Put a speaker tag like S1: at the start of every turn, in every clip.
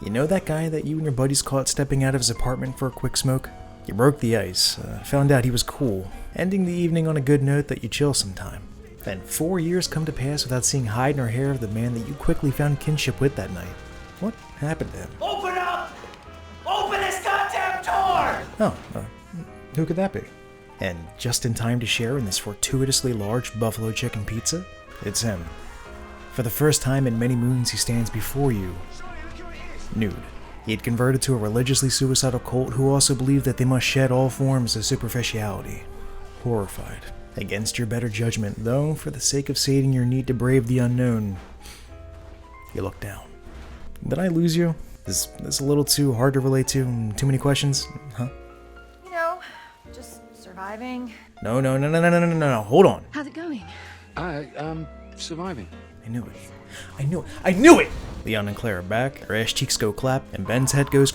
S1: You know that guy that you and your buddies caught stepping out of his apartment for a quick smoke? You broke the ice, found out he was cool, ending the evening on a good note that you chill sometime. Then 4 years come to pass without seeing hide nor hair of the man that you quickly found kinship with that night. What happened to him?
S2: Open up! Open this goddamn door!
S1: Who could that be? And just in time to share in this fortuitously large buffalo chicken pizza? It's him. For the first time in many moons, he stands before you, nude. He had converted to a religiously suicidal cult who also believed that they must shed all forms of superficiality. Horrified. Against your better judgment, though, for the sake of sating your need to brave the unknown, you look down. Did I lose you? Is this a little too hard to relate to? Too many questions? Huh?
S3: You know, just surviving.
S1: No, hold on.
S3: How's it going?
S4: Surviving.
S1: I knew it! Leon and Claire are back, her ass cheeks go clap, and Ben's head goes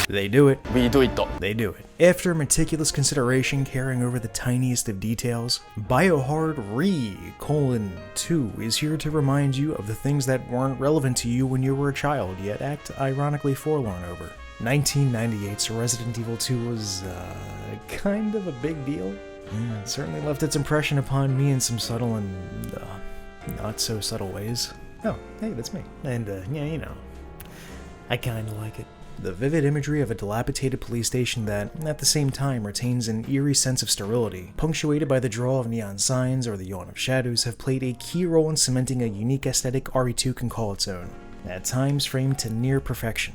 S1: They do it.
S4: We do it.
S1: They do it. After meticulous consideration carrying over the tiniest of details, Biohard Re:2 is here to remind you of the things that weren't relevant to you when you were a child, yet act ironically forlorn over. 1998's Resident Evil 2 was, kind of a big deal. It certainly left its impression upon me in some subtle and, not so subtle ways. Oh, hey, that's me. And, yeah, you know, I kinda like it. The vivid imagery of a dilapidated police station that, at the same time, retains an eerie sense of sterility, punctuated by the draw of neon signs or the yawn of shadows, have played a key role in cementing a unique aesthetic RE2 can call its own, at times framed to near perfection.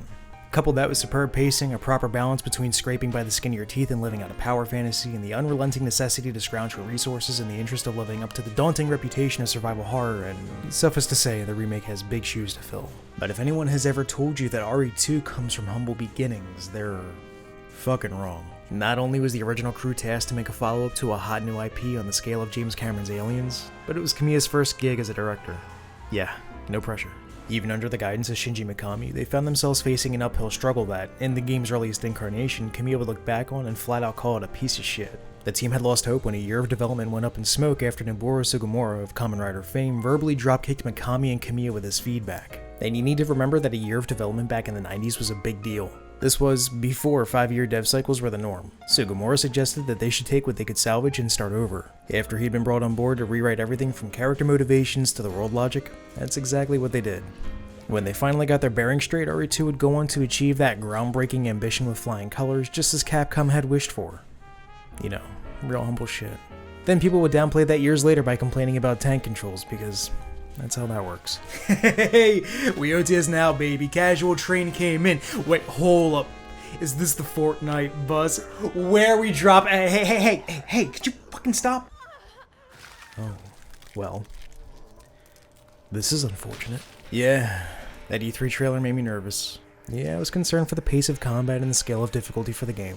S1: Couple that with superb pacing, a proper balance between scraping by the skin of your teeth and living out a power fantasy, and the unrelenting necessity to scrounge for resources in the interest of living up to the daunting reputation of survival horror, and suffice to say, the remake has big shoes to fill. But if anyone has ever told you that RE2 comes from humble beginnings, they're fucking wrong. Not only was the original crew tasked to make a follow-up to a hot new IP on the scale of James Cameron's Aliens, but it was Kamiya's first gig as a director. Yeah, no pressure. Even under the guidance of Shinji Mikami, they found themselves facing an uphill struggle that, in the game's earliest incarnation, Kamiya would look back on and flat out call it a piece of shit. The team had lost hope when a year of development went up in smoke after Noboru Sugimura of Kamen Rider fame verbally dropkicked Mikami and Kamiya with his feedback. And you need to remember that a year of development back in the 90s was a big deal. This was before 5-year dev cycles were the norm. Sugimura suggested that they should take what they could salvage and start over. After he'd been brought on board to rewrite everything from character motivations to the world logic, that's exactly what they did. When they finally got their bearings straight, RE2 would go on to achieve that groundbreaking ambition with flying colors, just as Capcom had wished for. You know, real humble shit. Then people would downplay that years later by complaining about tank controls, because that's how that works. Hey, we OTS now, baby. Casual train came in. Wait, hold up. Is this the Fortnite buzz? Where we drop? Hey, could you fucking stop? Oh, well. This is unfortunate. Yeah, that E3 trailer made me nervous. Yeah, I was concerned for the pace of combat and the scale of difficulty for the game.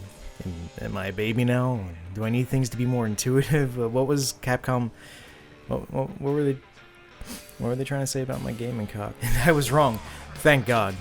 S1: Am I a baby now? Do I need things to be more intuitive? What was Capcom... What were they trying to say about my gaming cock? And I was wrong. Thank God.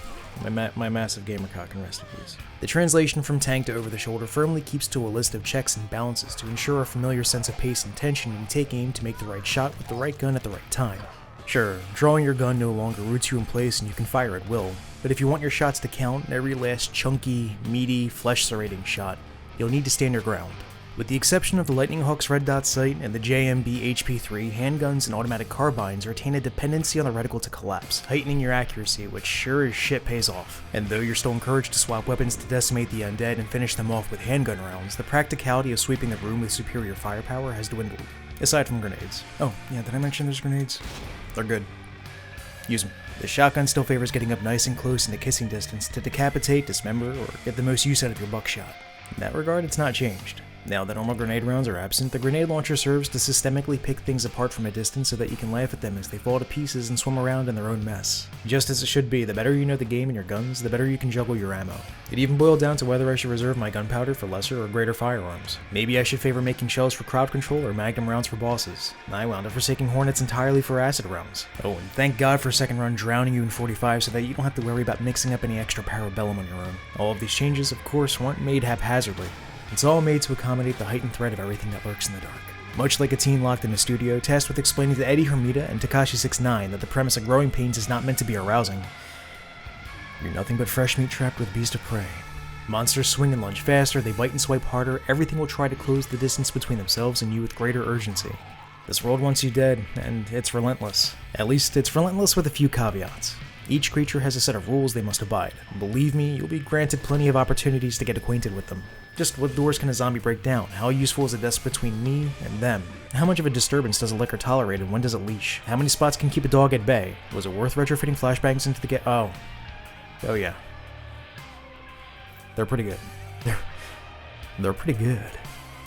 S1: My massive gamer cock and rest in peace. The translation from tank to over the shoulder firmly keeps to a list of checks and balances to ensure a familiar sense of pace and tension when you take aim to make the right shot with the right gun at the right time. Sure, drawing your gun no longer roots you in place and you can fire at will, but if you want your shots to count, every last chunky, meaty, flesh-serrating shot, you'll need to stand your ground. With the exception of the Lightning Hawk's red dot sight and the JMB HP3, handguns and automatic carbines retain a dependency on the reticle to collapse, heightening your accuracy, which sure as shit pays off. And though you're still encouraged to swap weapons to decimate the undead and finish them off with handgun rounds, the practicality of sweeping the room with superior firepower has dwindled. Aside from grenades. Oh, yeah, did I mention there's grenades? They're good. Use them. The shotgun still favors getting up nice and close in the kissing distance to decapitate, dismember, or get the most use out of your buckshot. In that regard, it's not changed. Now that normal grenade rounds are absent, the grenade launcher serves to systemically pick things apart from a distance so that you can laugh at them as they fall to pieces and swim around in their own mess. Just as it should be, the better you know the game and your guns, the better you can juggle your ammo. It even boiled down to whether I should reserve my gunpowder for lesser or greater firearms. Maybe I should favor making shells for crowd control or magnum rounds for bosses. I wound up forsaking hornets entirely for acid rounds. Oh, and thank God for second run drowning you in 45 so that you don't have to worry about mixing up any extra parabellum on your own. All of these changes, of course, weren't made haphazardly. It's all made to accommodate the heightened threat of everything that lurks in the dark. Much like a teen locked in a studio, tasked with explaining to Eddie Hermida and Tekashi 69 that the premise of Growing Pains is not meant to be arousing, You're nothing but fresh meat trapped with beast of prey. Monsters swing and lunge faster, they bite and swipe harder, everything will try to close the distance between themselves and you with greater urgency. This world wants you dead, and it's relentless. At least, it's relentless with a few caveats. Each creature has a set of rules they must abide. Believe me, you'll be granted plenty of opportunities to get acquainted with them. Just what doors can a zombie break down? How useful is a desk between me and them? How much of a disturbance does a licker tolerate and when does it leash? How many spots can keep a dog at bay? Was it worth retrofitting flashbangs into the Oh yeah. They're pretty good. They're pretty good.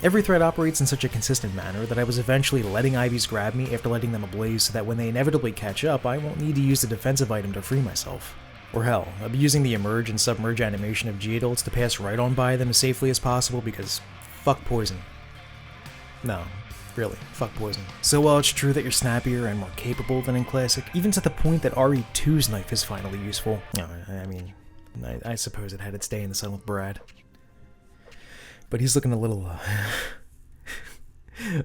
S1: Every threat operates in such a consistent manner that I was eventually letting Ivies grab me after letting them ablaze so that when they inevitably catch up, I won't need to use a defensive item to free myself. Or hell, I'll be using the emerge and submerge animation of G-adults to pass right on by them as safely as possible because fuck poison. No, really, fuck poison. So while it's true that you're snappier and more capable than in Classic, even to the point that RE2's knife is finally useful, I suppose it had its day in the sun with Brad. But he's looking a little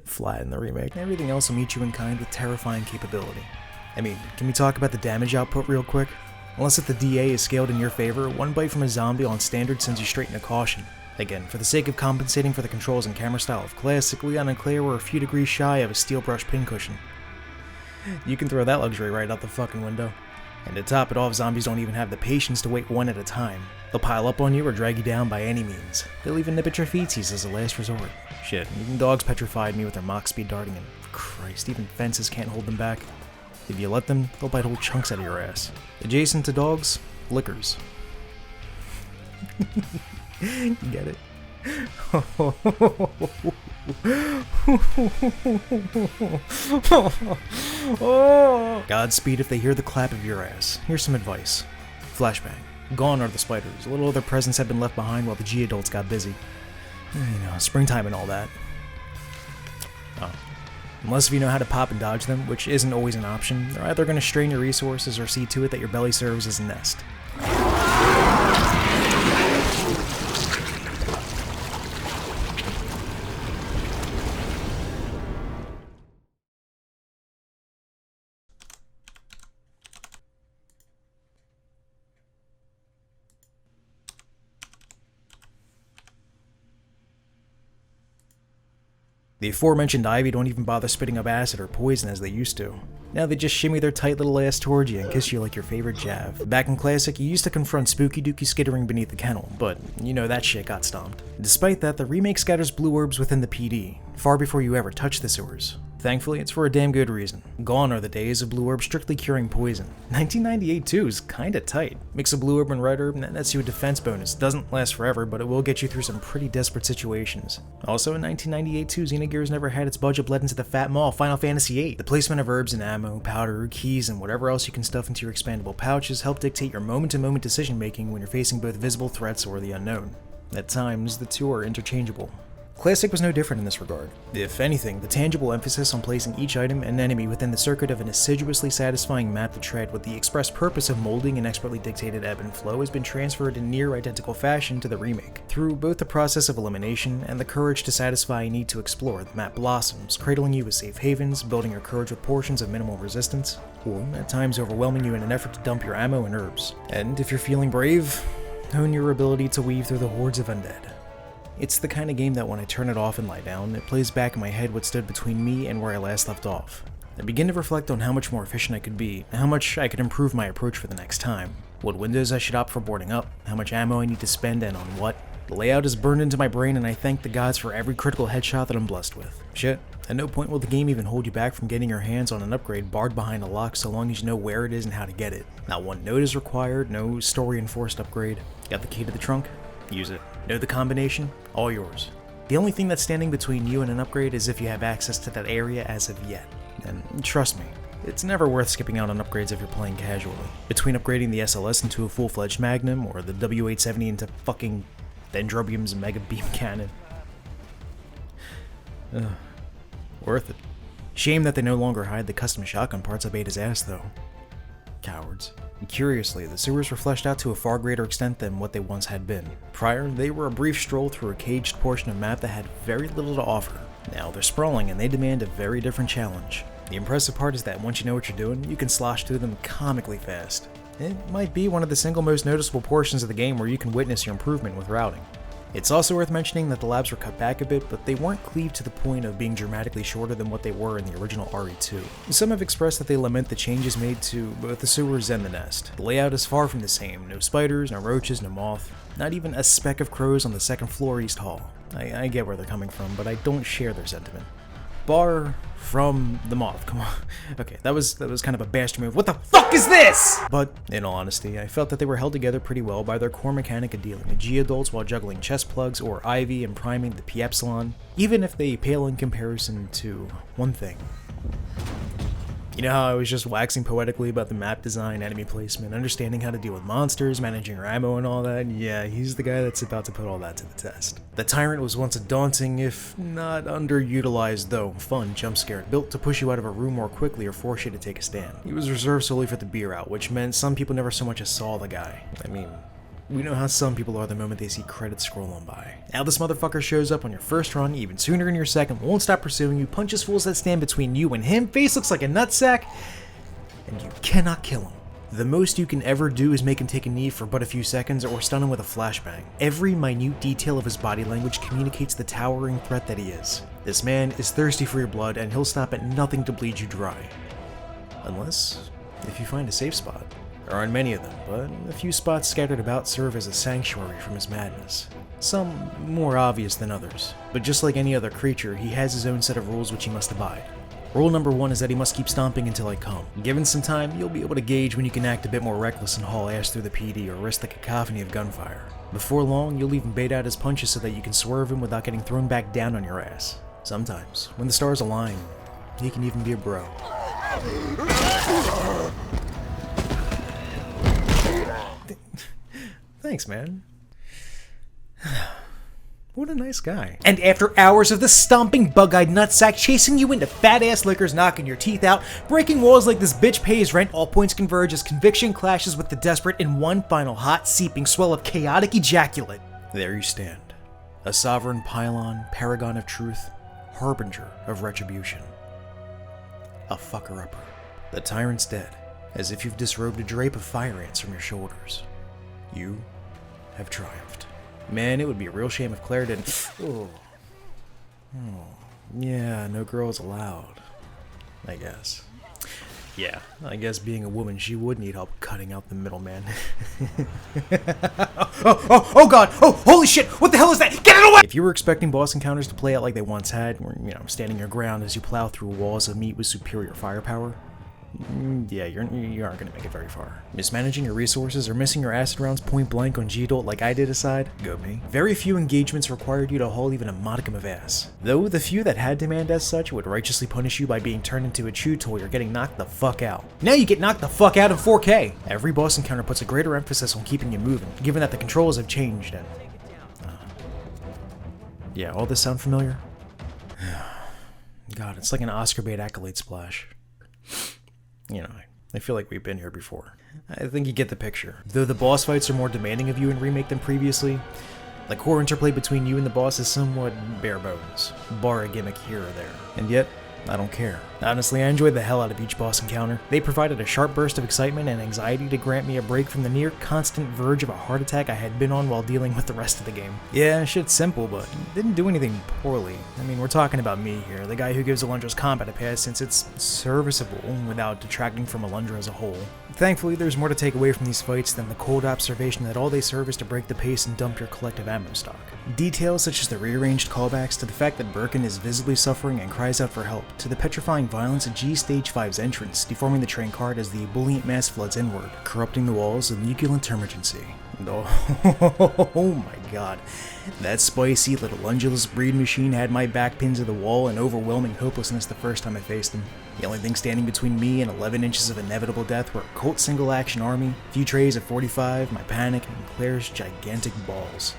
S1: flat in the remake. Everything else will meet you in kind with terrifying capability. I mean, can we talk about the damage output real quick? Unless if the DA is scaled in your favor, one bite from a zombie on standard sends you straight into caution. Again, for the sake of compensating for the controls and camera style of Classic, Leon and Claire were a few degrees shy of a steel brush pincushion. You can throw that luxury right out the fucking window. And to top it off, zombies don't even have the patience to wait one at a time. They'll pile up on you or drag you down by any means. They'll even nip at your feetsies as a last resort. Shit, even dogs petrified me with their mock speed darting, and Christ, even fences can't hold them back. If you let them, they'll bite whole chunks out of your ass. Adjacent to dogs, lickers. You get it? Godspeed if they hear the clap of your ass. Here's some advice. Flashbang. Gone are the spiders. A little of their presence had been left behind while the G-adults got busy. You know, springtime and all that. Oh. Unless if you know how to pop and dodge them, which isn't always an option, they're either going to strain your resources or see to it that your belly serves as a nest. The aforementioned Ivy don't even bother spitting up acid or poison as they used to. Now they just shimmy their tight little ass towards you and kiss you like your favorite Jav. Back in Classic, you used to confront Spooky Dookie skittering beneath the kennel, but you know that shit got stomped. Despite that, the remake scatters blue orbs within the PD, far before you ever touch the sewers. Thankfully, it's for a damn good reason. Gone are the days of blue orb strictly curing poison. 1998 too is kinda tight. Mix a blue orb and red herb and that nets you a defense bonus. Doesn't last forever, but it will get you through some pretty desperate situations. Also in 1998 too, Xenogears never had its budget bled into the fat maw of Final Fantasy VIII. The placement of herbs and ammo, powder, keys, and whatever else you can stuff into your expandable pouches help dictate your moment-to-moment decision making when you're facing both visible threats or the unknown. At times, the two are interchangeable. Classic was no different in this regard. If anything, the tangible emphasis on placing each item and enemy within the circuit of an assiduously satisfying map to tread with the express purpose of molding an expertly dictated ebb and flow has been transferred in near identical fashion to the remake. Through both the process of elimination and the courage to satisfy a need to explore, the map blossoms, cradling you with safe havens, building your courage with portions of minimal resistance, or at times overwhelming you in an effort to dump your ammo and herbs. And if you're feeling brave, hone your ability to weave through the hordes of undead. It's the kind of game that when I turn it off and lie down, it plays back in my head what stood between me and where I last left off. I begin to reflect on how much more efficient I could be, how much I could improve my approach for the next time, what windows I should opt for boarding up, how much ammo I need to spend and on what. The layout is burned into my brain and I thank the gods for every critical headshot that I'm blessed with. Shit, at no point will the game even hold you back from getting your hands on an upgrade barred behind a lock so long as you know where it is and how to get it. Not one note is required, no story-enforced upgrade. Got the key to the trunk? Use it. Know the combination? All yours. The only thing that's standing between you and an upgrade is if you have access to that area as of yet. And trust me, it's never worth skipping out on upgrades if you're playing casually. Between upgrading the SLS into a full-fledged Magnum or the W870 into fucking Dendrobium's Mega Beam Cannon. Worth it. Shame that they no longer hide the custom shotgun parts of Beta's ass though. Cowards. Curiously, the sewers were fleshed out to a far greater extent than what they once had been. Prior, they were a brief stroll through a caged portion of map that had very little to offer. Now they're sprawling and they demand a very different challenge. The impressive part is that once you know what you're doing, you can slosh through them comically fast. It might be one of the single most noticeable portions of the game where you can witness your improvement with routing. It's also worth mentioning that the labs were cut back a bit, but they weren't cleaved to the point of being dramatically shorter than what they were in the original RE2. Some have expressed that they lament the changes made to both the sewers and the nest. The layout is far from the same. No spiders, no roaches, no moth, not even a speck of crows on the second floor East Hall. I get where they're coming from, but I don't share their sentiment. Bar from the moth, come on. Okay, that was kind of a bastard move. What the fuck is this? But in all honesty, I felt that they were held together pretty well by their core mechanic of dealing with G-adults while juggling chest plugs or Ivy and priming the P-Epsilon, even if they pale in comparison to one thing. You know how I was just waxing poetically about the map design, enemy placement, understanding how to deal with monsters, managing your ammo and all that? Yeah, he's the guy that's about to put all that to the test. The Tyrant was once a daunting, if not underutilized though, fun jump scare, built to push you out of a room more quickly or force you to take a stand. He was reserved solely for the B route, which meant some people never so much as saw the guy. I mean, we know how some people are the moment they see credits scroll on by. Now this motherfucker shows up on your first run, even sooner in your second, won't stop pursuing you, punches fools that stand between you and him, face looks like a nutsack, and you cannot kill him. The most you can ever do is make him take a knee for but a few seconds or stun him with a flashbang. Every minute detail of his body language communicates the towering threat that he is. This man is thirsty for your blood and he'll stop at nothing to bleed you dry. Unless, if you find a safe spot. There aren't many of them, but a few spots scattered about serve as a sanctuary from his madness. Some more obvious than others, but just like any other creature, he has his own set of rules which he must abide. Rule number 1 is that he must keep stomping until I come. Given some time, you'll be able to gauge when you can act a bit more reckless and haul ass through the PD or risk the cacophony of gunfire. Before long, you'll even bait out his punches so that you can swerve him without getting thrown back down on your ass. Sometimes, when the stars align, he can even be a bro. Thanks, man. What a nice guy. And after hours of the stomping bug-eyed nutsack chasing you into fat-ass liquors, knocking your teeth out, breaking walls like this bitch pays rent, all points converge as conviction clashes with the desperate in one final hot, seeping swell of chaotic ejaculate. There you stand. A sovereign pylon, paragon of truth, harbinger of retribution. A fucker-upper. The tyrant's dead, as if you've disrobed a drape of fire ants from your shoulders. You have triumphed. Man, it would be a real shame if Claire didn't. Oh, yeah, no girls allowed. I guess. Yeah, I guess being a woman, she would need help cutting out the middleman. Oh god! Oh, holy shit! What the hell is that? Get it away! If you were expecting boss encounters to play out like they once had, where, standing your ground as you plow through walls of meat with superior firepower, yeah, you aren't gonna make it very far. Mismanaging your resources or missing your acid rounds point blank on G-Dolt like I did aside, go me. Very few engagements required you to haul even a modicum of ass. Though the few that had demand as such would righteously punish you by being turned into a chew toy or getting knocked the fuck out. Now you get knocked the fuck out in 4K! Every boss encounter puts a greater emphasis on keeping you moving, given that the controls have changed and... yeah, all this sound familiar? God, it's like an Oscar bait accolade splash. I feel like we've been here before. I think you get the picture. Though the boss fights are more demanding of you in Remake than previously, the core interplay between you and the boss is somewhat bare bones, bar a gimmick here or there. And yet, I don't care. Honestly, I enjoyed the hell out of each boss encounter. They provided a sharp burst of excitement and anxiety to grant me a break from the near constant verge of a heart attack I had been on while dealing with the rest of the game. Yeah, shit's simple, but didn't do anything poorly. I mean, we're talking about me here, the guy who gives Alundra's combat a pass since it's serviceable without detracting from Alundra as a whole. Thankfully, there's more to take away from these fights than the cold observation that all they serve is to break the pace and dump your collective ammo stock. Details such as the rearranged callbacks to the fact that Birkin is visibly suffering and cries out for help, to the petrifying violence of G Stage 5's entrance, deforming the train card as the ebullient mass floods inward, corrupting the walls of nuclear emergency. Oh my god. That spicy little ungulous breed machine had my back pinned to the wall in overwhelming hopelessness the first time I faced him. The only thing standing between me and 11 inches of inevitable death were a Colt single-action army, a few trays of 45, my panic, and Claire's gigantic balls.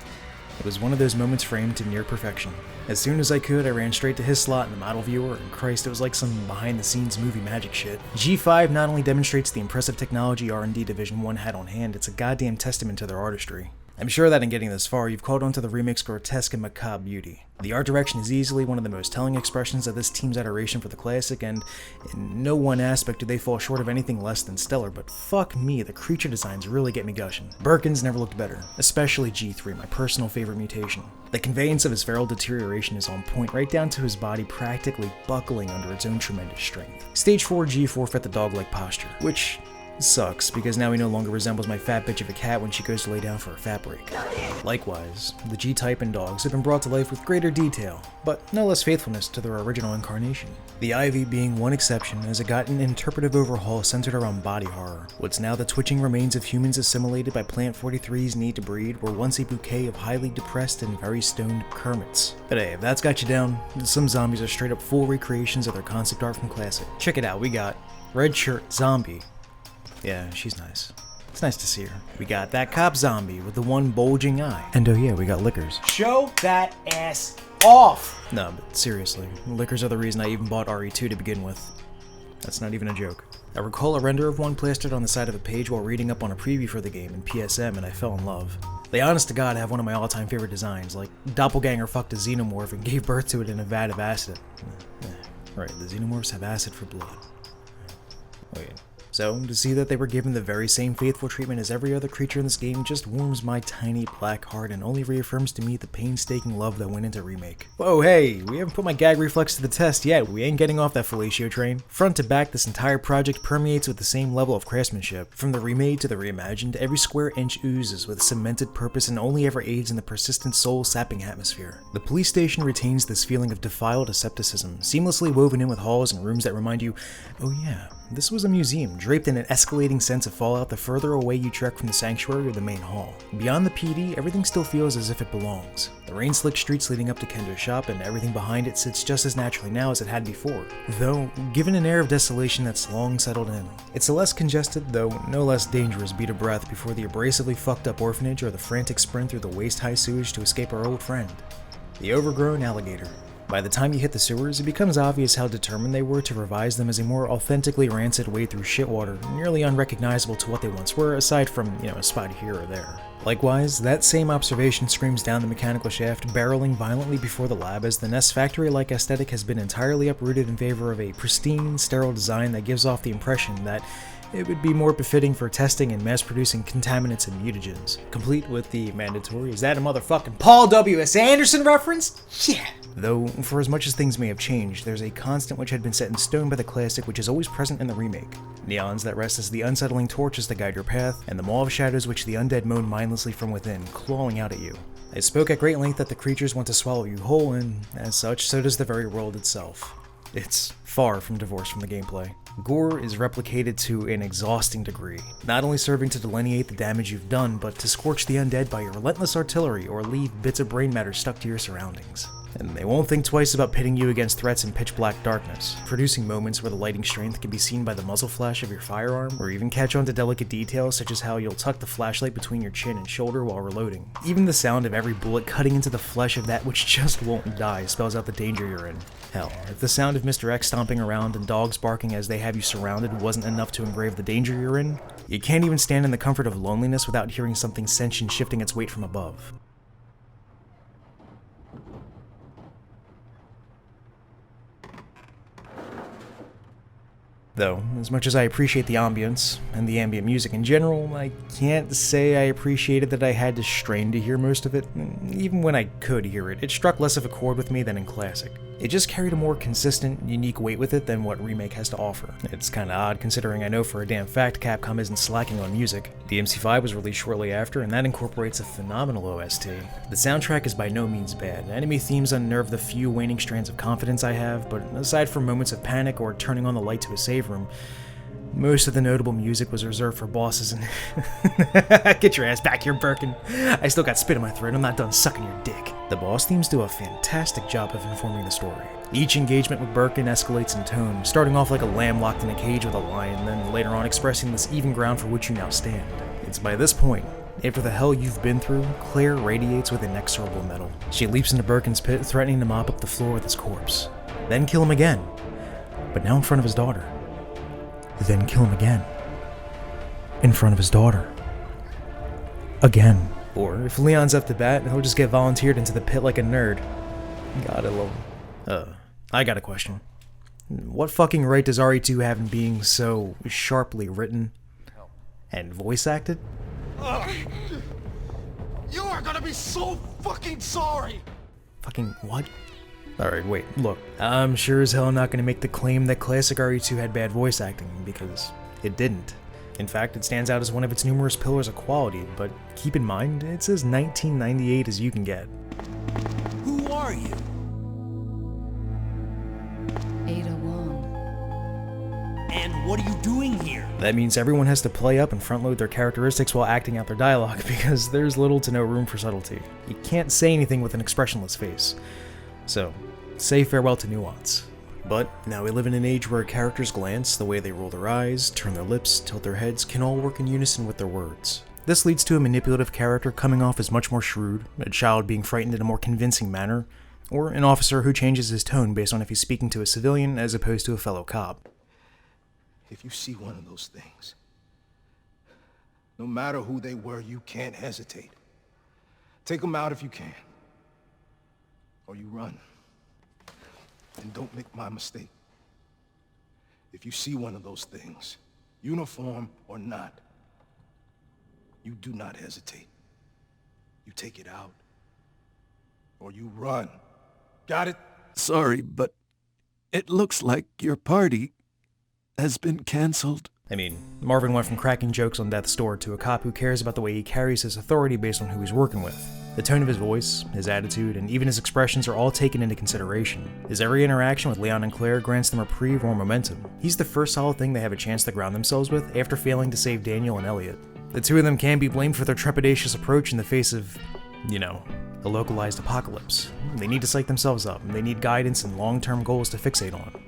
S1: It was one of those moments framed to near perfection. As soon as I could, I ran straight to his slot in the model viewer, and Christ, it was like some behind-the-scenes movie magic shit. G5 not only demonstrates the impressive technology R&D Division 1 had on hand, it's a goddamn testament to their artistry. I'm sure that in getting this far, you've caught on to the remake's grotesque and macabre beauty. The art direction is easily one of the most telling expressions of this team's adoration for the classic, and in no one aspect do they fall short of anything less than stellar, but fuck me, the creature designs really get me gushing. Birkin's never looked better, especially G3, my personal favorite mutation. The conveyance of his feral deterioration is on point, right down to his body practically buckling under its own tremendous strength. Stage 4 G forfeit the dog-like posture, which sucks, because now he no longer resembles my fat bitch of a cat when she goes to lay down for a fat break. Likewise, the G-type in dogs have been brought to life with greater detail, but no less faithfulness to their original incarnation. The Ivy being one exception, as it got an interpretive overhaul centered around body horror. What's now the twitching remains of humans assimilated by Plant 43's need to breed were once a bouquet of highly depressed and very stoned Kermits. But hey, if that's got you down, some zombies are straight up full recreations of their concept art from Classic. Check it out, we got Red Shirt Zombie. Yeah, she's nice. It's nice to see her. We got that cop zombie with the one bulging eye. And oh yeah, we got Lickers.
S2: Show that ass off!
S1: No, but seriously, Lickers are the reason I even bought RE2 to begin with. That's not even a joke. I recall a render of one plastered on the side of a page while reading up on a preview for the game in PSM, and I fell in love. They honest to God have one of my all-time favorite designs, like Doppelganger fucked a xenomorph and gave birth to it in a vat of acid. Right, the xenomorphs have acid for blood. Wait. So, to see that they were given the very same faithful treatment as every other creature in this game just warms my tiny black heart and only reaffirms to me the painstaking love that went into Remake. Whoa, hey, we haven't put my gag reflex to the test yet, we ain't getting off that fellatio train. Front to back, this entire project permeates with the same level of craftsmanship. From the remade to the reimagined, every square inch oozes with cemented purpose and only ever aids in the persistent soul-sapping atmosphere. The police station retains this feeling of defiled asceticism, seamlessly woven in with halls and rooms that remind you, oh yeah, this was a museum, draped in an escalating sense of fallout the further away you trek from the sanctuary or the main hall. Beyond the PD, everything still feels as if it belongs. The rain-slicked streets leading up to Kendo's shop and everything behind it sits just as naturally now as it had before, though given an air of desolation that's long settled in. It's a less congested, though no less dangerous beat of breath before the abrasively fucked up orphanage or the frantic sprint through the waist-high sewage to escape our old friend, the overgrown alligator. By the time you hit the sewers, it becomes obvious how determined they were to revise them as a more authentically rancid wade through shitwater, nearly unrecognizable to what they once were, aside from, a spot here or there. Likewise, that same observation screams down the mechanical shaft, barreling violently before the lab as the Nest factory-like aesthetic has been entirely uprooted in favor of a pristine, sterile design that gives off the impression that it would be more befitting for testing and mass-producing contaminants and mutagens. Complete with the mandatory, is that a motherfucking Paul W.S. Anderson reference? Yeah! Though, for as much as things may have changed, there's a constant which had been set in stone by the classic which is always present in the remake. Neons that rest as the unsettling torches that guide your path, and the mauve shadows which the undead moan mindlessly from within, clawing out at you. I spoke at great length that the creatures want to swallow you whole, and as such, so does the very world itself. It's far from divorced from the gameplay. Gore is replicated to an exhausting degree, not only serving to delineate the damage you've done, but to scorch the undead by your relentless artillery or leave bits of brain matter stuck to your surroundings. And they won't think twice about pitting you against threats in pitch black darkness, producing moments where the lighting strength can be seen by the muzzle flash of your firearm, or even catch on to delicate details such as how you'll tuck the flashlight between your chin and shoulder while reloading. Even the sound of every bullet cutting into the flesh of that which just won't die spells out the danger you're in. Hell, if the sound of Mr. X stomping around and dogs barking as they have you surrounded wasn't enough to engrave the danger you're in, you can't even stand in the comfort of loneliness without hearing something sentient shifting its weight from above. Though, as much as I appreciate the ambience, and the ambient music in general, I can't say I appreciated that I had to strain to hear most of it. Even when I could hear it, it struck less of a chord with me than in Classic. It just carried a more consistent, unique weight with it than what Remake has to offer. It's kinda odd considering I know for a damn fact Capcom isn't slacking on music. DMC5 was released shortly after, and that incorporates a phenomenal OST. The soundtrack is by no means bad. Enemy themes unnerve the few waning strands of confidence I have, but aside from moments of panic or turning on the light to a save room, most of the notable music was reserved for bosses and get your ass back here, Birkin. I still got spit in my throat, I'm not done sucking your dick. The boss themes do a fantastic job of informing the story. Each engagement with Birkin escalates in tone, starting off like a lamb locked in a cage with a lion, then later on expressing this even ground for which you now stand. It's by this point, after the hell you've been through, Claire radiates with inexorable metal. She leaps into Birkin's pit, threatening to mop up the floor with his corpse. Then kill him again, but now in front of his daughter. Then kill him again, in front of his daughter. Again. Or if Leon's up to bat, he'll just get volunteered into the pit like a nerd. God, I love him. I got a question. What fucking right does RE2 have in being so sharply written and voice acted?
S4: You are gonna be so fucking sorry!
S1: Fucking what? Alright, wait, look. I'm sure as hell not gonna make the claim that classic RE2 had bad voice acting, because it didn't. In fact, it stands out as one of its numerous pillars of quality, but keep in mind, it's as 1998 as you can get.
S4: Who are you?
S5: Ada Wong.
S4: And what are you doing here?
S1: That means everyone has to play up and front load their characteristics while acting out their dialogue, because there's little to no room for subtlety. You can't say anything with an expressionless face. So, say farewell to nuance. But now we live in an age where a character's glance, the way they roll their eyes, turn their lips, tilt their heads, can all work in unison with their words. This leads to a manipulative character coming off as much more shrewd, a child being frightened in a more convincing manner, or an officer who changes his tone based on if he's speaking to a civilian as opposed to a fellow cop.
S4: If you see one of those things, no matter who they were, you can't hesitate. Take them out if you can. Or you run. And don't make my mistake. If you see one of those things, uniform or not, you do not hesitate. You take it out. Or you run. Got it?
S6: Sorry, but it looks like your party has been canceled.
S1: I mean, Marvin went from cracking jokes on death's door to a cop who cares about the way he carries his authority based on who he's working with. The tone of his voice, his attitude, and even his expressions are all taken into consideration. His every interaction with Leon and Claire grants them reprieve or momentum. He's the first solid thing they have a chance to ground themselves with after failing to save Daniel and Elliot. The two of them can be blamed for their trepidatious approach in the face of, a localized apocalypse. They need to psych themselves up, and they need guidance and long-term goals to fixate on.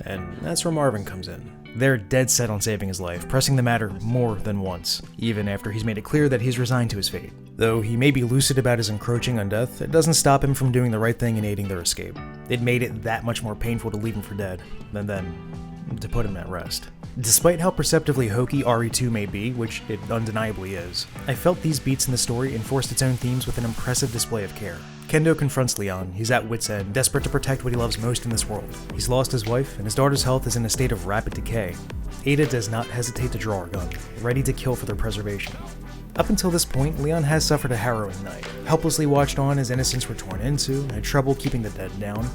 S1: And that's where Marvin comes in. They're dead set on saving his life, pressing the matter more than once, even after he's made it clear that he's resigned to his fate. Though he may be lucid about his encroaching on death, it doesn't stop him from doing the right thing and aiding their escape. It made it that much more painful to leave him for dead, than then to put him at rest. Despite how perceptively hokey RE2 may be, which it undeniably is, I felt these beats in the story enforced its own themes with an impressive display of care. Kendo confronts Leon. He's at wit's end, desperate to protect what he loves most in this world. He's lost his wife, and his daughter's health is in a state of rapid decay. Ada does not hesitate to draw her gun, ready to kill for their preservation. Up until this point, Leon has suffered a harrowing night, helplessly watched on as innocents were torn into, had trouble keeping the dead down,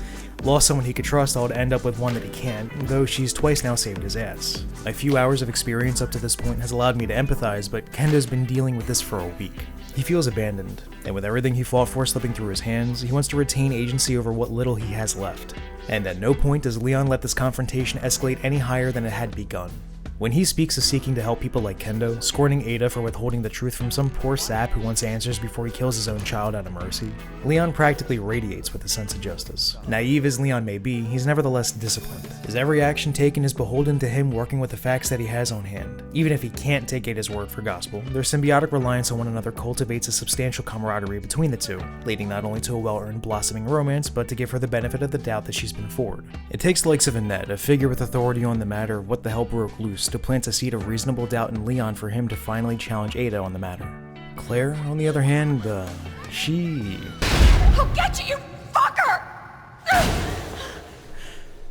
S1: lost someone he could trust all to end up with one that he can't, though she's twice now saved his ass. A few hours of experience up to this point has allowed me to empathize, but Kendo's been dealing with this for a week. He feels abandoned, and with everything he fought for slipping through his hands, he wants to retain agency over what little he has left. And at no point does Leon let this confrontation escalate any higher than it had begun. When he speaks of seeking to help people like Kendo, scorning Ada for withholding the truth from some poor sap who wants answers before he kills his own child out of mercy, Leon practically radiates with a sense of justice. Naive as Leon may be, he's nevertheless disciplined. His every action taken is beholden to him working with the facts that he has on hand. Even if he can't take Ada's word for gospel, their symbiotic reliance on one another cultivates a substantial camaraderie between the two, leading not only to a well-earned blossoming romance, but to give her the benefit of the doubt that she's been forward. It takes the likes of Annette, a figure with authority on the matter of what the hell broke loose, to plant a seed of reasonable doubt in Leon for him to finally challenge Ada on the matter. Claire, on the other hand, she...
S3: I'll get you, you fucker!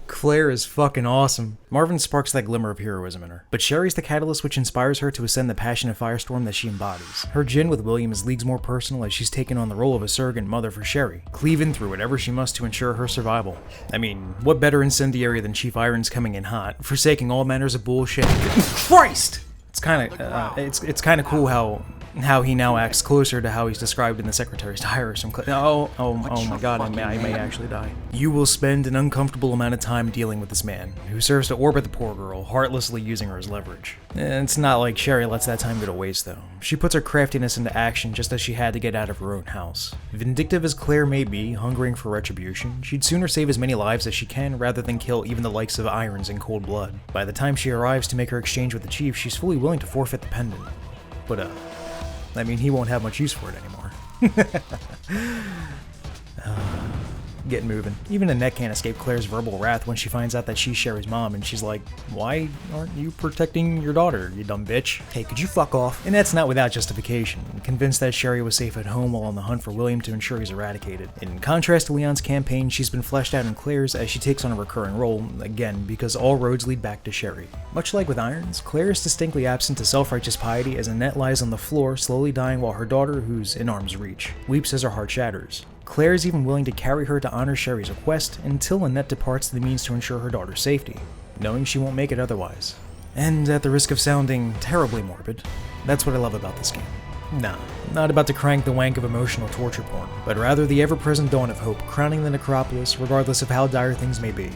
S1: Claire is fucking awesome. Marvin sparks that glimmer of heroism in her, but Sherry's the catalyst which inspires her to ascend the passionate firestorm that she embodies. Her gin with William is leagues more personal as she's taken on the role of a surrogate mother for Sherry, cleaving through whatever she must to ensure her survival. I mean, what better incendiary than Chief Irons coming in hot, forsaking all manners of bullshit. Christ! It's kind of cool how he now acts closer to how he's described in the Secretary's diary. Oh my god, I may actually die. You will spend an uncomfortable amount of time dealing with this man, who serves to orbit the poor girl, heartlessly using her as leverage. It's not like Sherry lets that time go to waste, though. She puts her craftiness into action just as she had to get out of her own house. Vindictive as Claire may be, hungering for retribution, she'd sooner save as many lives as she can rather than kill even the likes of Irons in cold blood. By the time she arrives to make her exchange with the chief, she's fully willing to forfeit the pendant. But, he won't have much use for it anymore. get moving. Even Annette can't escape Claire's verbal wrath when she finds out that she's Sherry's mom, and she's like, why aren't you protecting your daughter, you dumb bitch? Hey, could you fuck off? Annette's not without justification, convinced that Sherry was safe at home while on the hunt for William to ensure he's eradicated. In contrast to Leon's campaign, she's been fleshed out in Claire's as she takes on a recurring role, again, because all roads lead back to Sherry. Much like with Irons, Claire is distinctly absent to self-righteous piety as Annette lies on the floor, slowly dying while her daughter, who's in arm's reach, weeps as her heart shatters. Claire is even willing to carry her to honor Sherry's request until Annette departs the means to ensure her daughter's safety, knowing she won't make it otherwise. And at the risk of sounding terribly morbid, that's what I love about this game. Nah, not about to crank the wank of emotional torture porn, but rather the ever-present dawn of hope crowning the necropolis regardless of how dire things may be.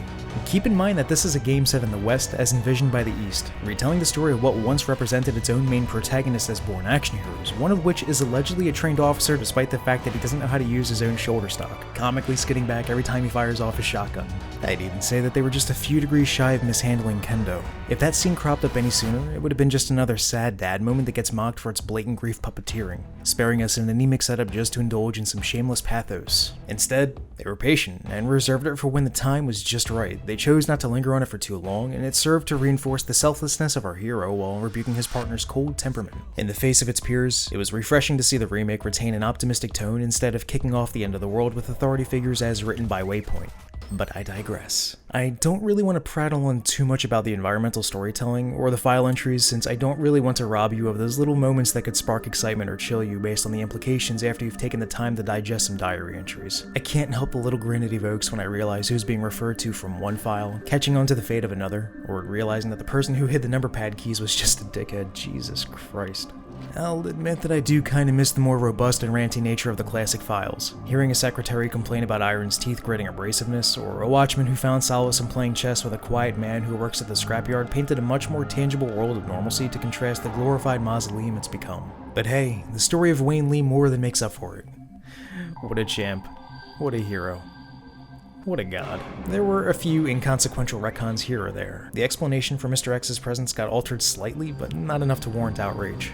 S1: Keep in mind that this is a game set in the West as envisioned by the East, retelling the story of what once represented its own main protagonist as born action heroes, one of which is allegedly a trained officer despite the fact that he doesn't know how to use his own shoulder stock, comically skidding back every time he fires off his shotgun. I'd even say that they were just a few degrees shy of mishandling kendo. If that scene cropped up any sooner, it would have been just another sad dad moment that gets mocked for its blatant grief puppeteering, sparing us an anemic setup just to indulge in some shameless pathos. Instead, they were patient and reserved it for when the time was just right. They chose not to linger on it for too long, and it served to reinforce the selflessness of our hero while rebuking his partner's cold temperament. In the face of its peers, it was refreshing to see the remake retain an optimistic tone instead of kicking off the end of the world with authority figures as written by Waypoint. But I digress. I don't really want to prattle on too much about the environmental storytelling or the file entries, since I don't really want to rob you of those little moments that could spark excitement or chill you based on the implications after you've taken the time to digest some diary entries. I can't help the little grin it evokes when I realize who's being referred to from one file, catching on to the fate of another, or realizing that the person who hid the number pad keys was just a dickhead. Jesus Christ. I'll admit that I do kinda miss the more robust and ranty nature of the classic files. Hearing a secretary complain about Iron's teeth-gritting abrasiveness, or a watchman who found solace in playing chess with a quiet man who works at the scrapyard painted a much more tangible world of normalcy to contrast the glorified mausoleum it's become. But hey, the story of Wayne Lee more than makes up for it. What a champ. What a hero. What a god. There were a few inconsequential retcons here or there. The explanation for Mr. X's presence got altered slightly, but not enough to warrant outrage.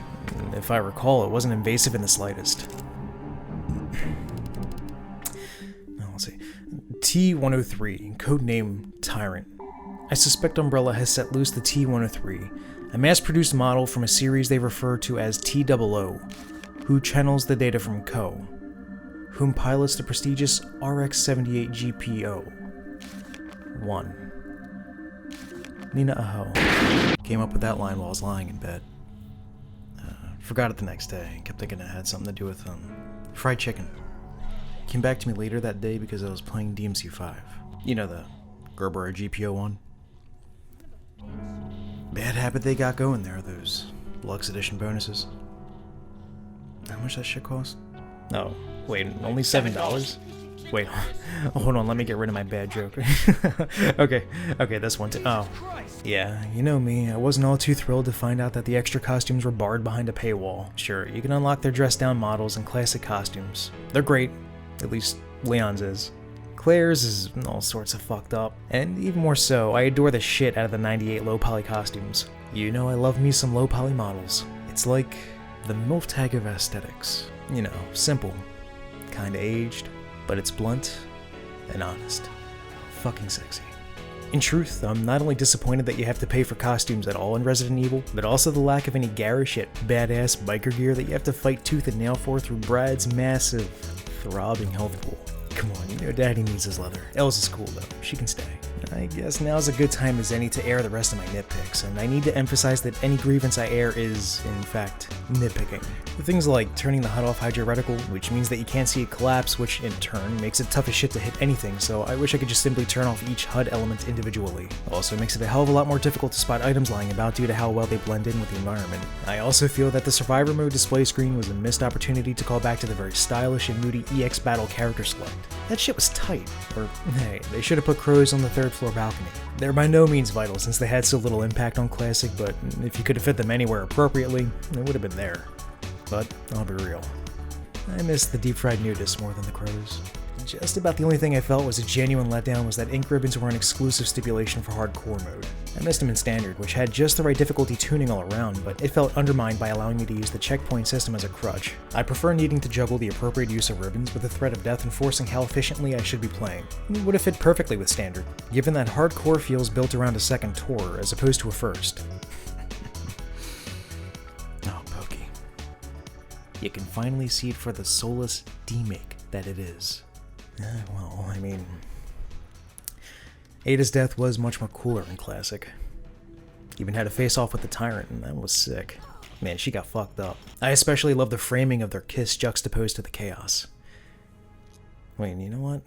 S1: If I recall, it wasn't invasive in the slightest. Let's see. T-103, codename Tyrant. I suspect Umbrella has set loose the T-103, a mass-produced model from a series they refer to as T-00, who channels the data from Co, whom pilots the prestigious RX-78 GPO-1. Nina Aho came up with that line while I was lying in bed. Forgot it the next day, kept thinking it had something to do with, fried chicken. Came back to me later that day because I was playing DMC5. You know, the Gerber GPO-1. Bad habit they got going there, those Lux Edition bonuses. How much that shit cost? Oh, wait, only $7? Wait, hold on, let me get rid of my bad joke. Okay, this one too. Oh, yeah, you know me, I wasn't all too thrilled to find out that the extra costumes were barred behind a paywall. Sure, you can unlock their dressed-down models and classic costumes. They're great, at least Leon's is. Claire's is all sorts of fucked up, and even more so, I adore the shit out of the 98 low-poly costumes. You know I love me some low-poly models. It's like the MILF tag of aesthetics. You know, simple, kinda aged, but it's blunt and honest. Fucking sexy. In truth, I'm not only disappointed that you have to pay for costumes at all in Resident Evil, but also the lack of any garish yet badass biker gear that you have to fight tooth and nail for through Brad's massive, throbbing health pool. Come on, you know Daddy needs his leather. Els is cool though, she can stay. I guess now's a good time as any to air the rest of my nitpicks, and I need to emphasize that any grievance I air is, in fact, nitpicking. Things like turning the HUD off Hydra reticle, which means that you can't see it collapse, which in turn makes it tough as shit to hit anything, so I wish I could just simply turn off each HUD element individually. Also makes it a hell of a lot more difficult to spot items lying about due to how well they blend in with the environment. I also feel that the Survivor Mode display screen was a missed opportunity to call back to the very stylish and moody EX Battle character select. That shit was tight, or hey, they should have put crows on the third floor balcony. They're by no means vital since they had so little impact on Classic, but if you could have fit them anywhere appropriately, they would have been there. But I'll be real, I miss the deep-fried nudist more than the crows. Just about the only thing I felt was a genuine letdown was that ink ribbons were an exclusive stipulation for hardcore mode. I missed them in standard, which had just the right difficulty tuning all around, but it felt undermined by allowing me to use the checkpoint system as a crutch. I prefer needing to juggle the appropriate use of ribbons with the threat of death enforcing how efficiently I should be playing. It would have fit perfectly with standard, given that hardcore feels built around a second tour as opposed to a first. Oh, Pokey. You can finally see it for the soulless demake that it is. Well, I mean, Ada's death was much more cooler in Classic. Even had a face-off with the Tyrant, and that was sick. Man, she got fucked up. I especially love the framing of their kiss juxtaposed to the chaos. Wait, you know what?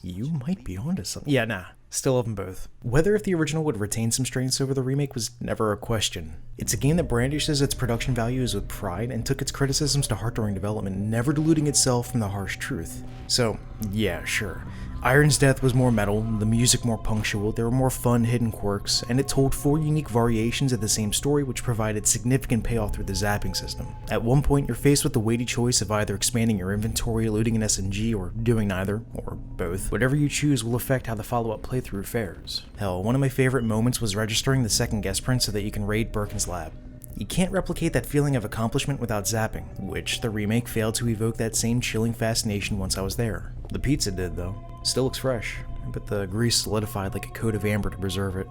S1: You might be onto something. Yeah, nah. Still love them both. Whether if the original would retain some strengths over the remake was never a question. It's a game that brandishes its production values with pride and took its criticisms to heart during development, never diluting itself from the harsh truth. So, yeah, sure. Iron's death was more metal, the music more punctual, there were more fun hidden quirks, and it told 4 unique variations of the same story which provided significant payoff through the zapping system. At one point, you're faced with the weighty choice of either expanding your inventory, looting an SMG, or doing neither, or both. Whatever you choose will affect how the follow-up playthrough fares. Hell, one of my favorite moments was registering the second guest print so that you can raid Birkin's lab. You can't replicate that feeling of accomplishment without zapping, which the remake failed to evoke that same chilling fascination once I was there. The pizza did, though. Still looks fresh, but the grease solidified like a coat of amber to preserve it.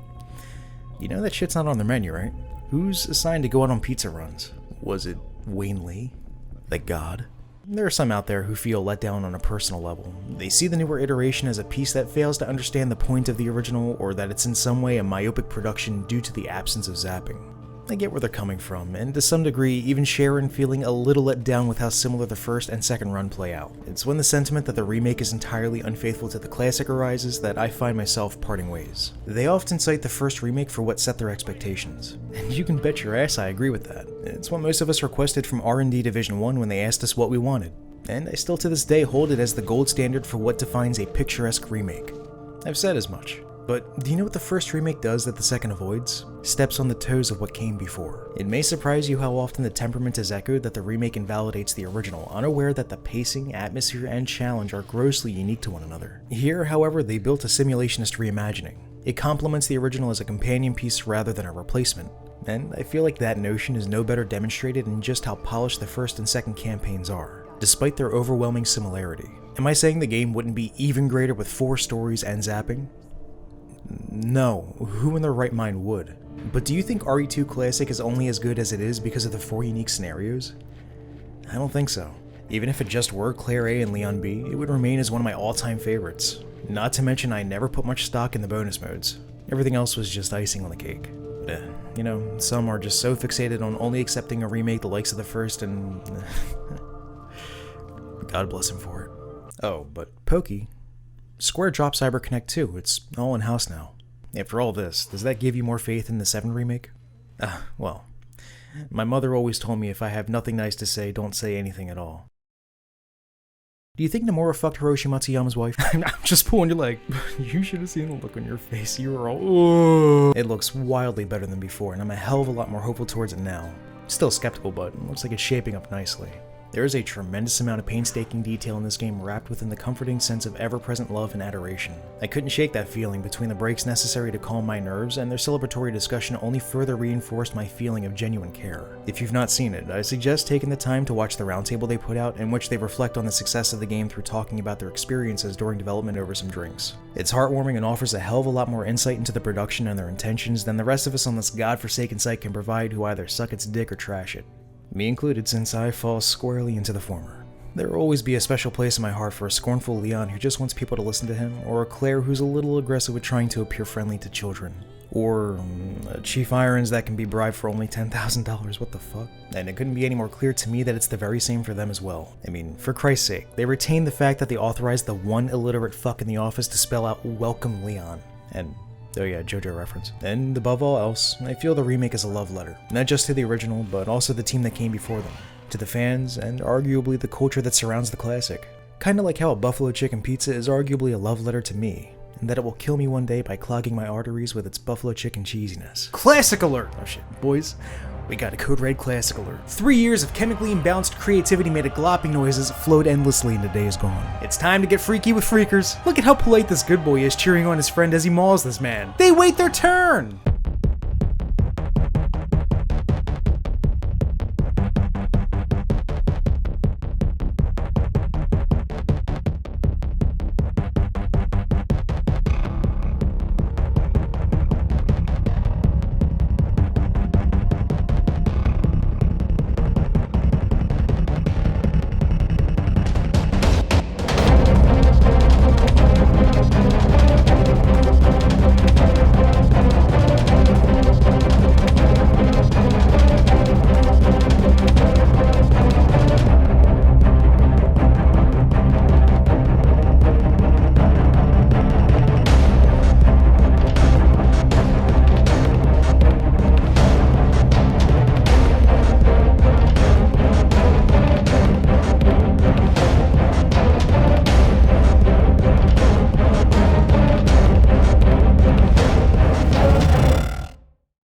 S1: You know that shit's not on their menu, right? Who's assigned to go out on pizza runs? Was it Wayne Lee? The god? There are some out there who feel let down on a personal level. They see the newer iteration as a piece that fails to understand the point of the original, or that it's in some way a myopic production due to the absence of zapping. I get where they're coming from, and to some degree even share in feeling a little let down with how similar the first and second run play out. It's when the sentiment that the remake is entirely unfaithful to the classic arises that I find myself parting ways. They often cite the first remake for what set their expectations, and you can bet your ass I agree with that. It's what most of us requested from R&D Division 1 when they asked us what we wanted, and I still to this day hold it as the gold standard for what defines a picturesque remake. I've said as much. But do you know what the first remake does that the second avoids? Steps on the toes of what came before. It may surprise you how often the temperament is echoed that the remake invalidates the original, unaware that the pacing, atmosphere, and challenge are grossly unique to one another. Here, however, they built a simulationist reimagining. It complements the original as a companion piece rather than a replacement. And I feel like that notion is no better demonstrated in just how polished the first and second campaigns are, despite their overwhelming similarity. Am I saying the game wouldn't be even greater with 4 stories and zapping? No, who in their right mind would? But do you think RE2 Classic is only as good as it is because of the 4 unique scenarios? I don't think so. Even if it just were Claire A and Leon B, it would remain as one of my all-time favorites. Not to mention I never put much stock in the bonus modes. Everything else was just icing on the cake. You know, some are just so fixated on only accepting a remake the likes of the first and... God bless him for it. Oh, but Pokey... Square dropped CyberConnect 2, it's all in-house now. After all this, does that give you more faith in the 7 remake? Well, my mother always told me if I have nothing nice to say, don't say anything at all. Do you think Nomura fucked Hiroshi Matsuyama's wife? I'm just pulling your leg. You should have seen the look on your face, you were all, oh. It looks wildly better than before, and I'm a hell of a lot more hopeful towards it now. Still skeptical, but it looks like it's shaping up nicely. There is a tremendous amount of painstaking detail in this game wrapped within the comforting sense of ever-present love and adoration. I couldn't shake that feeling between the breaks necessary to calm my nerves, and their celebratory discussion only further reinforced my feeling of genuine care. If you've not seen it, I suggest taking the time to watch the roundtable they put out, in which they reflect on the success of the game through talking about their experiences during development over some drinks. It's heartwarming and offers a hell of a lot more insight into the production and their intentions than the rest of us on this godforsaken site can provide, who either suck its dick or trash it. Me included, since I fall squarely into the former. There will always be a special place in my heart for a scornful Leon who just wants people to listen to him, or a Claire who's a little aggressive with trying to appear friendly to children. Or a Chief Irons that can be bribed for only $10,000, what the fuck? And it couldn't be any more clear to me that it's the very same for them as well. I mean, for Christ's sake, they retained the fact that they authorized the one illiterate fuck in the office to spell out "Welcome Leon." And oh yeah, JoJo reference. And above all else, I feel the remake is a love letter, not just to the original, but also the team that came before them, to the fans, and arguably the culture that surrounds the classic. Kinda like how a buffalo chicken pizza is arguably a love letter to me, and that it will kill me one day by clogging my arteries with its buffalo chicken cheesiness. Classic alert! Oh shit, boys, We got a Code Red Classic alert. 3 years of chemically imbalanced creativity made of glopping noises flowed endlessly into Days Gone. It's time to get freaky with freakers. Look at how polite this good boy is, cheering on his friend as he mauls this man. They wait their turn!